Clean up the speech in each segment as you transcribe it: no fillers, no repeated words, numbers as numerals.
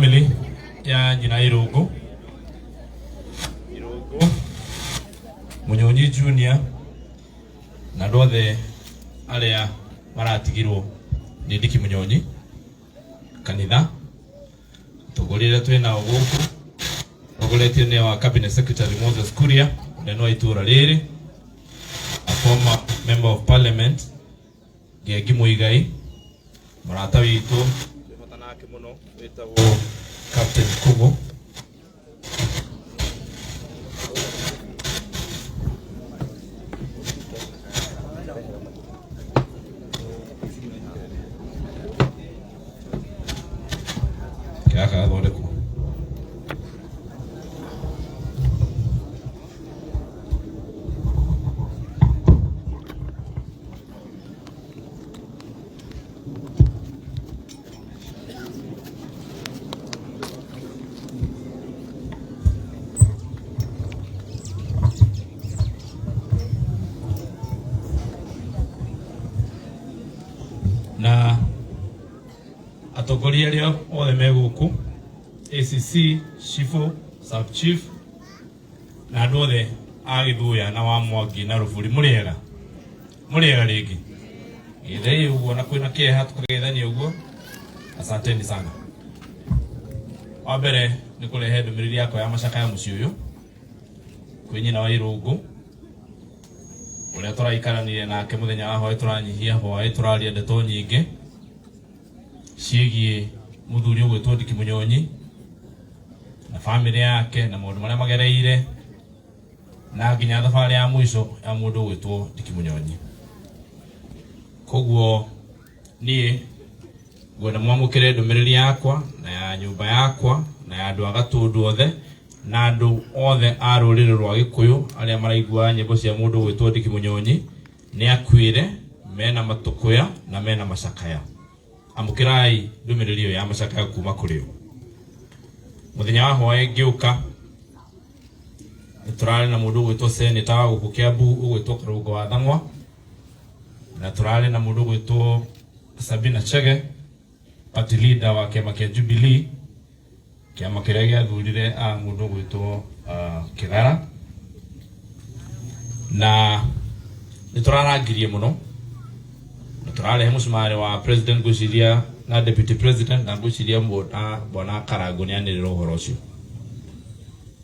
family ya Njina Irungu Munyonyi Junior na ndothe aria maratigirwo ni Ndiki Munyonyi kanitha tugurire twina guku tuguretio ni wa cabinet secretary Moses Kuria ndeno itura riri a former member of parliament Gegi Muigai murata witu tuhotanake muno wetagwo Captain Kugo kaka thondekwo na atongoria aria othe meguku ACC Shifo Sub Chief na andu othe a Githuya na wa Mwangi na Ruburi muriega ringi ithei uguo na kwina kieha tukagethania uguo asanteni sana. Wa mbere ni kurehe ndumiriri yakwa ya macakaya mucii uyu kwi Nyina wa Irungu uria turaikaranirie nake muthenya wa hwaĩ turanyihia hwaĩ turaria ndeto nyingi ciĩgiĩ muthuri ũgwĩtwo Ndiki Munyonyi na family yake na maũndũ marĩa magereire na nginya thabarĩ ya mũico ya mũndũ ũgwĩtwo Ndiki Munyonyi. Koguo niĩ ngwenda mwamũkĩre ndũmĩrĩri yakwa na ya nyũmba yakwa na ya andũ a Gatũndũ othe na andũ othe a rũrĩrĩ rwa Gĩkũyũ arĩa maraigua nyĩmbo cia mũndũ ũgwĩtwo Ndiki Munyonyi nĩ akuĩre mena matũkũya na mena macakaya. Amũkĩrai ndũmĩrĩri ĩyo ya macakaya kuma kũrĩ o. Muthenya wa hwaĩ ngĩũka turarĩ na mũndũ ũgwĩtwo Senator wa gũkũ Kiambu ũgwĩtwo Karũngo wa Thang'wa na turarĩ na mũndũ ũgwĩtwo Sabina Chege party leader wa kĩama kĩa Jubilee kĩama kĩrĩa gĩathurire a mũndũ ũgwĩtwo Kĩgara na nĩtũrarangirie mũno na tũrarehe mũcumarĩ wa president gwĩciria na deputy president na gwĩciria Bwana Karangũ nĩanĩrĩra ũhoro ũcio.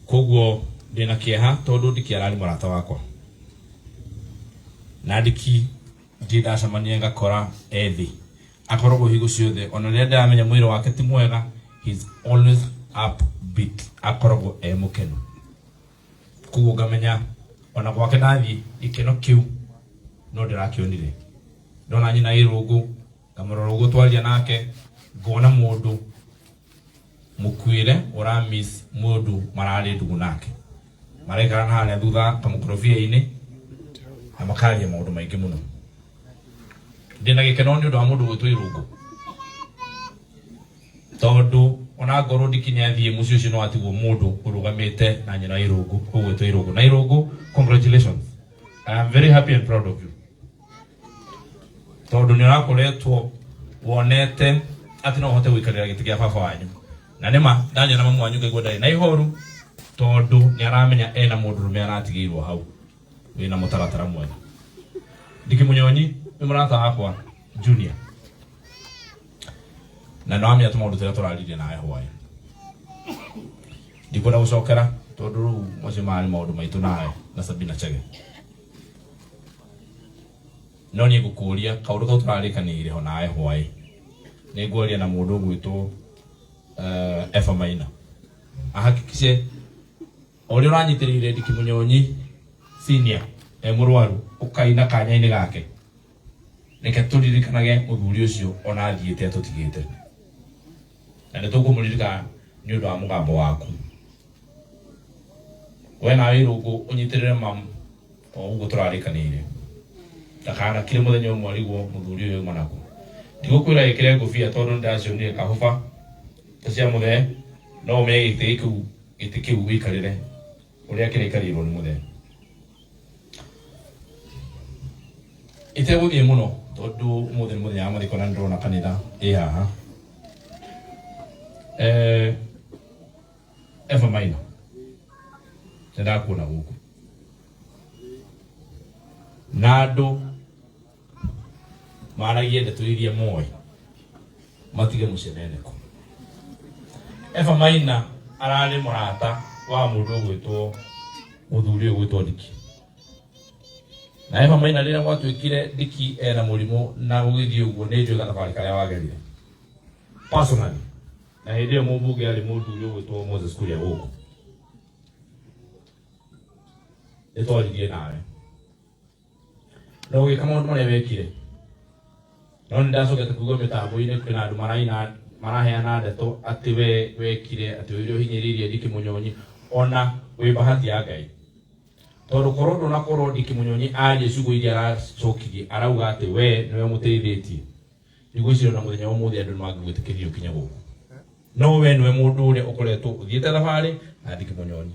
Koguo ndĩna kĩeha tondũ Ndiki ararĩ mũrata wakwa na Ndiki ndacemania ngakora ethi akoragwo hingo ciothe ona rĩrĩa ndĩramenya mwĩrĩ wake ti mwega he's always upbeat akoragwo mũkenu. Koguo ngamenya ona gwake ndathiĩ gĩkeno kĩu no ndĩrakĩonire ndona Nyina Irungu ngamũrora ũguo twaria nake ngona mũndũ mũkuĩre ũramiss mũndũ mararĩ ndugu nake maraikarana harĩa thutha kamũkorobia-inĩ na makaria maũndũ maingĩ mũno. Ndĩna gĩkeno nĩ ũndũ wa mũndũ ũgwĩtwo Irungu tondũ ona ngorwo Ndiki nĩathiĩ mũciĩ ũcio no atigwo mũndũ ũrũgamĩte na Nyina wa Irungu ũgwĩtwo Irungu. Na Irungu, congratulations, I am very happy and proud of you tondũ nĩũrakoretwo wonete atĩ no ũhote gũikarĩra gĩtĩ gĩa baba wanyu na nĩma ndanya na mamu wanyu ngaigua ndarĩ na ihoru tondũ nĩaramenya ena mũndũrũme aratigĩirwo hau wĩna mũtaratara mwega. Ndiki Munyonyi nĩ mũrata wakwa Junior na nĩwamenya tũmaũndũ tũrĩa tũraririe nawe hwaĩ ndikwenda gũcokera tondũ rĩu macio marĩ maũndũ maitũ nawe na Sabina Chege no niĩ ngũkũria kaũndũ kau tũrarĩkanĩire ho nawe hwaĩ nĩ ngwaria na mũndũ ũgwĩtwo Eva Maina ahakikice ũrĩa ũranyitĩrĩire Ndiki Munyonyi senior mũrwaru ũkaina kanya-inĩ gake reke tũririkanage mũthuri ũcio ona athiĩte atũtigĩte na nĩtũkũmũririkana nĩ ũndũ wa mũgambo waku. We nawe Irungu ũnyitĩrĩre mamu o ũguo tũrarĩkanĩire ndakana kire mũthenya ũmwe arigwo mũthuri ũyũ uma naku. Ndigũkwĩra gĩkĩre ngũbia tondũ nĩndĩracionire kahũba cia mũthee no ũmenye gĩtĩ kĩu wĩikarĩre ũrĩa kĩrĩkarĩirwo nĩ mũthee. Itegũthiĩ mũno tondũ mũthenya wa mathiko na nĩndĩrona kanitha ĩ haha Eva Maina ndakuna guku nado maragie ndeto iria moy matige muceneneko. Eva Maina arari murata wa mundu gwitwo muthuri gwitwo Diki, na Eva Maina rira gwatwikire Diki ena murimo na gugithie uguo ni njwe thabari karia wagerire personally, na hindi mubunge ari muthuri gwitwo Moses Kuria guku etwarithie nawe no gika maundu maria wekire no ndacokete kuuga mitambo-ini kwina andu maraheana ndeto ati we wekire ati wiri uhinyiririe Diki Munyonyi ona wi bahati ya Ngai tondu korwo na korwo Diki Munyonyi aje ciugo iria aracokirie arauga ati we niwe muteithitie ciugo icio na muthenya umuthi andu mangigwitikirio kinya guku no we niwe mundu uria ukoretwo uthiete thabari na Diki Munyonyi.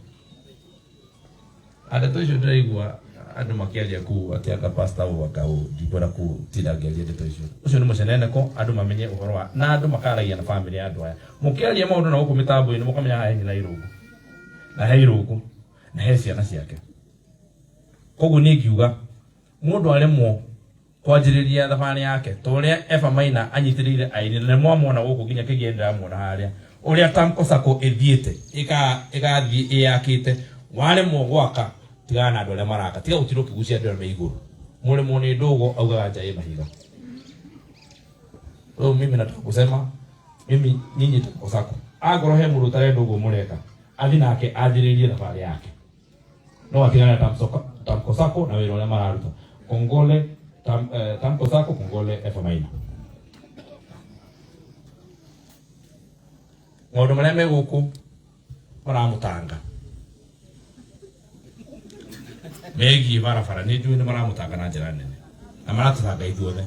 Ndeto icio ndiraigua andu makiaria ku ati anga pastor wakau ndibora ku tidageria ndeto icio ucio ni muceneneko andu mamenye uhoro wa na andu makaragia na family ya andu aya mukiaria maundu na guku mitambo-ini mukamenya haha ni na irugu na he ciana ciake. Koguo ni ngiuga mundu aremwo kwanjiriria thabari yake toria Eva Maina anyitiriire aini na mwamona guku nginya kigendera muona haria uria Tamko Sacco ethiete igathie iyakite waremwo gwaka tigana na andu aria maraka tiga gutiro kigucia andu aria iguru murimo ni ndogo augaga njae mahiga. Mimi nataka kusema nyinyi Tamko Sacco agoro he mundu tare ndogo mureka athi nake anjiririe thabari yake no atigana na Tamko Sacco na wira uria mararuta kongole Tamko Sacco kongole Eva Maina. Maundu maria me guku maramutanga megi barabara ni njui ni maramutanga na njira nene na maratutanga ithuothe